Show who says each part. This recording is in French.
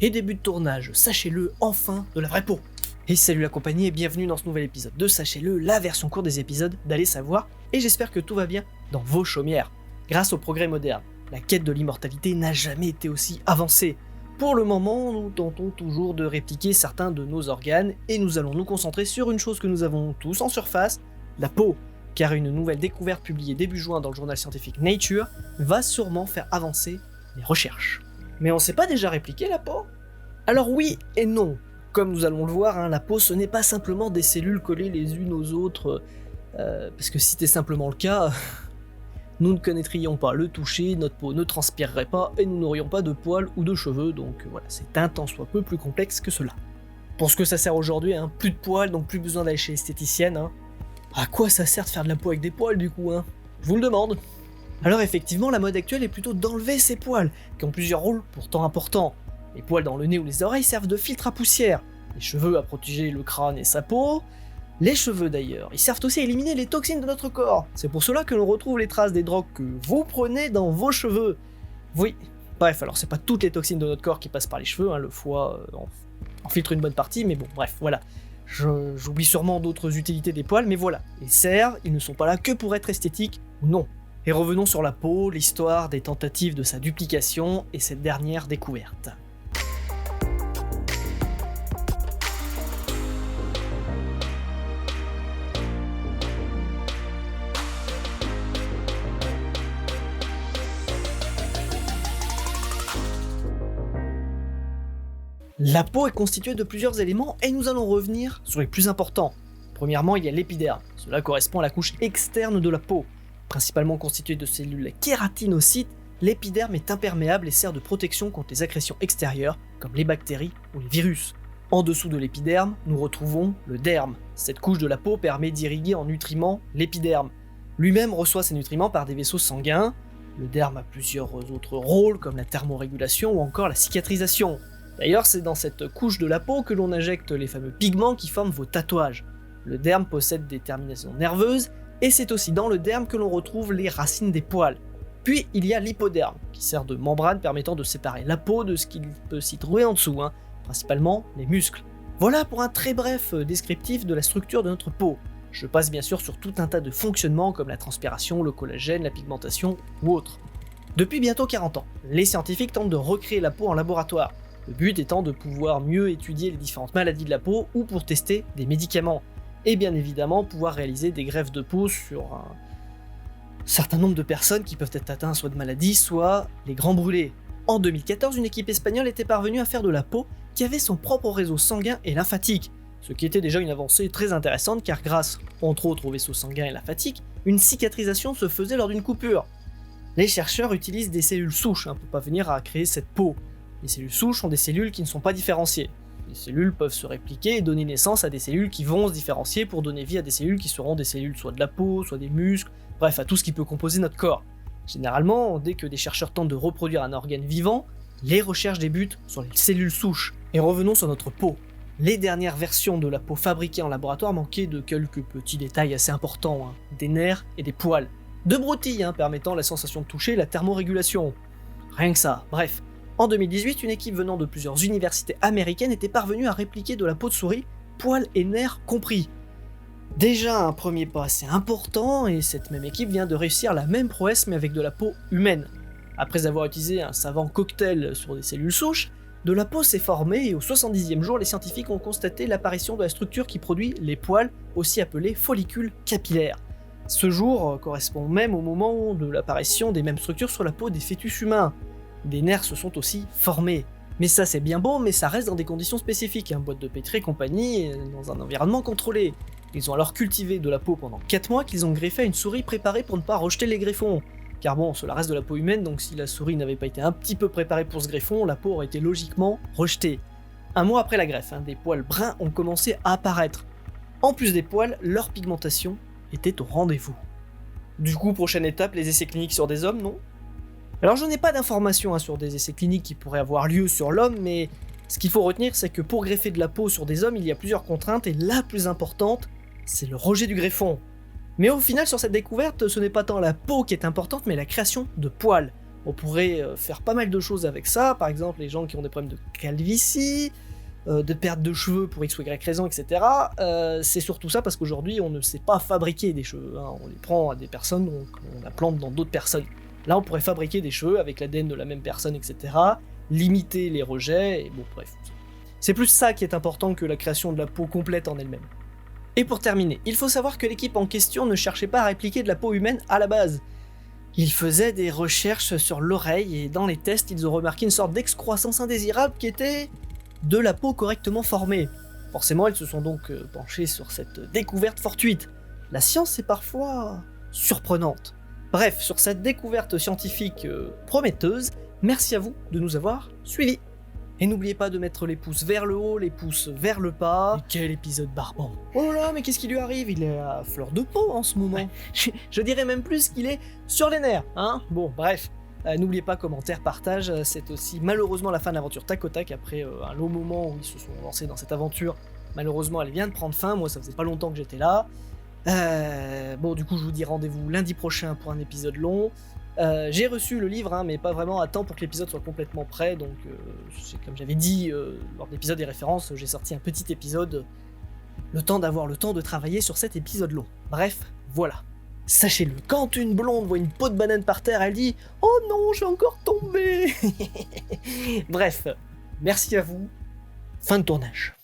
Speaker 1: et début de tournage, sachez-le, enfin, de la vraie peau. Et salut la compagnie et bienvenue dans ce nouvel épisode de Sachez-le, la version courte des épisodes d'Allez Savoir, et j'espère que tout va bien dans vos chaumières. Grâce au progrès moderne, la quête de l'immortalité n'a jamais été aussi avancée. Pour le moment, nous tentons toujours de répliquer certains de nos organes, et nous allons nous concentrer sur une chose que nous avons tous en surface, la peau. Car une nouvelle découverte publiée début juin dans le journal scientifique Nature va sûrement faire avancer les recherches. Mais on sait pas déjà répliquer la peau ? Alors oui et non. Comme nous allons le voir, la peau ce n'est pas simplement des cellules collées les unes aux autres, parce que si c'était simplement le cas, nous ne connaîtrions pas le toucher, notre peau ne transpirerait pas et nous n'aurions pas de poils ou de cheveux, donc voilà, c'est un tant soit peu plus complexe que cela. Pour ce que ça sert aujourd'hui, plus de poils, donc plus besoin d'aller chez l'esthéticienne. À quoi ça sert de faire de la peau avec des poils du coup ? Je vous le demande. Alors effectivement, la mode actuelle est plutôt d'enlever ces poils, qui ont plusieurs rôles pourtant importants. Les poils dans le nez ou les oreilles servent de filtre à poussière, les cheveux à protéger le crâne et sa peau. Les cheveux d'ailleurs, ils servent aussi à éliminer les toxines de notre corps. C'est pour cela que l'on retrouve les traces des drogues que vous prenez dans vos cheveux. Oui, bref, alors c'est pas toutes les toxines de notre corps qui passent par les cheveux, le foie en filtre une bonne partie, mais bon, bref, voilà. J'oublie sûrement d'autres utilités des poils, mais voilà, les cerfs, ils ne sont pas là que pour être esthétiques ou non. Et revenons sur la peau, l'histoire des tentatives de sa duplication et cette dernière découverte. La peau est constituée de plusieurs éléments et nous allons revenir sur les plus importants. Premièrement, il y a l'épiderme. Cela correspond à la couche externe de la peau. Principalement constituée de cellules kératinocytes, l'épiderme est imperméable et sert de protection contre les agressions extérieures, comme les bactéries ou les virus. En dessous de l'épiderme, nous retrouvons le derme. Cette couche de la peau permet d'irriguer en nutriments l'épiderme. Lui-même reçoit ses nutriments par des vaisseaux sanguins. Le derme a plusieurs autres rôles, comme la thermorégulation ou encore la cicatrisation. D'ailleurs, c'est dans cette couche de la peau que l'on injecte les fameux pigments qui forment vos tatouages. Le derme possède des terminaisons nerveuses, et c'est aussi dans le derme que l'on retrouve les racines des poils. Puis il y a l'hypoderme, qui sert de membrane permettant de séparer la peau de ce qu'il peut s'y trouver en dessous, principalement les muscles. Voilà pour un très bref descriptif de la structure de notre peau. Je passe bien sûr sur tout un tas de fonctionnements comme la transpiration, le collagène, la pigmentation ou autres. Depuis bientôt 40 ans, les scientifiques tentent de recréer la peau en laboratoire. Le but étant de pouvoir mieux étudier les différentes maladies de la peau ou pour tester des médicaments. Et bien évidemment pouvoir réaliser des greffes de peau sur un certain nombre de personnes qui peuvent être atteintes soit de maladies, soit les grands brûlés. En 2014, une équipe espagnole était parvenue à faire de la peau qui avait son propre réseau sanguin et lymphatique, ce qui était déjà une avancée très intéressante car grâce, entre autres, au vaisseau sanguin et lymphatique, une cicatrisation se faisait lors d'une coupure. Les chercheurs utilisent des cellules souches pour parvenir à créer cette peau. Les cellules souches sont des cellules qui ne sont pas différenciées. Les cellules peuvent se répliquer et donner naissance à des cellules qui vont se différencier pour donner vie à des cellules qui seront des cellules soit de la peau, soit des muscles, bref, à tout ce qui peut composer notre corps. Généralement, dès que des chercheurs tentent de reproduire un organe vivant, les recherches débutent sur les cellules souches. Et revenons sur notre peau. Les dernières versions de la peau fabriquée en laboratoire manquaient de quelques petits détails assez importants, des nerfs et des poils. De broutilles permettant la sensation de toucher et la thermorégulation. Rien que ça, bref. En 2018, une équipe venant de plusieurs universités américaines était parvenue à répliquer de la peau de souris, poils et nerfs compris. Déjà un premier pas assez important, et cette même équipe vient de réussir la même prouesse mais avec de la peau humaine. Après avoir utilisé un savant cocktail sur des cellules souches, de la peau s'est formée et au 70e jour, les scientifiques ont constaté l'apparition de la structure qui produit les poils, aussi appelés follicules capillaires. Ce jour correspond même au moment de l'apparition des mêmes structures sur la peau des fœtus humains. Des nerfs se sont aussi formés. Mais ça c'est bien beau, mais ça reste dans des conditions spécifiques, boîte de pétri et compagnie, dans un environnement contrôlé. Ils ont alors cultivé de la peau pendant 4 mois qu'ils ont greffé à une souris préparée pour ne pas rejeter les greffons. Car bon, cela reste de la peau humaine, donc si la souris n'avait pas été un petit peu préparée pour ce greffon, la peau aurait été logiquement rejetée. Un mois après la greffe, des poils bruns ont commencé à apparaître. En plus des poils, leur pigmentation était au rendez-vous. Du coup, prochaine étape, les essais cliniques sur des hommes, non ? Alors je n'ai pas d'informations sur des essais cliniques qui pourraient avoir lieu sur l'homme, mais ce qu'il faut retenir c'est que pour greffer de la peau sur des hommes, il y a plusieurs contraintes et la plus importante, c'est le rejet du greffon. Mais au final sur cette découverte, ce n'est pas tant la peau qui est importante mais la création de poils. On pourrait faire pas mal de choses avec ça, par exemple les gens qui ont des problèmes de calvitie, de perte de cheveux pour X ou Y raison, etc. C'est surtout ça parce qu'aujourd'hui on ne sait pas fabriquer des cheveux, hein. On les prend à des personnes, on la plante dans d'autres personnes. Là on pourrait fabriquer des cheveux avec l'ADN de la même personne, etc. Limiter les rejets, et bon bref. C'est plus ça qui est important que la création de la peau complète en elle-même. Et pour terminer, il faut savoir que l'équipe en question ne cherchait pas à répliquer de la peau humaine à la base. Ils faisaient des recherches sur l'oreille et dans les tests, ils ont remarqué une sorte d'excroissance indésirable qui était de la peau correctement formée. Forcément, ils se sont donc penchés sur cette découverte fortuite. La science est parfois surprenante. Bref, sur cette découverte scientifique prometteuse, merci à vous de nous avoir suivis. Et n'oubliez pas de mettre les pouces vers le haut, les pouces vers le bas. Et quel épisode barbant. Oh là, mais qu'est-ce qui lui arrive? Il est à fleur de peau en ce moment. Je dirais même plus qu'il est sur les nerfs, hein. Bon, bref. N'oubliez pas, commentaire, partage. C'est aussi malheureusement la fin de l'aventure Tac au Tac. Après un long moment où ils se sont lancés dans cette aventure, malheureusement elle vient de prendre fin. Moi ça faisait pas longtemps que j'étais là. Bon, du coup je vous dis rendez-vous lundi prochain pour un épisode long. J'ai reçu le livre, hein, mais pas vraiment à temps pour que l'épisode soit complètement prêt, donc c'est comme j'avais dit lors de l'épisode des références, j'ai sorti un petit épisode, le temps d'avoir le temps de travailler sur cet épisode long. Bref, voilà. Sachez-le, quand une blonde voit une peau de banane par terre, elle dit « Oh non, je vais encore tomber !» Bref, merci à vous, fin de tournage.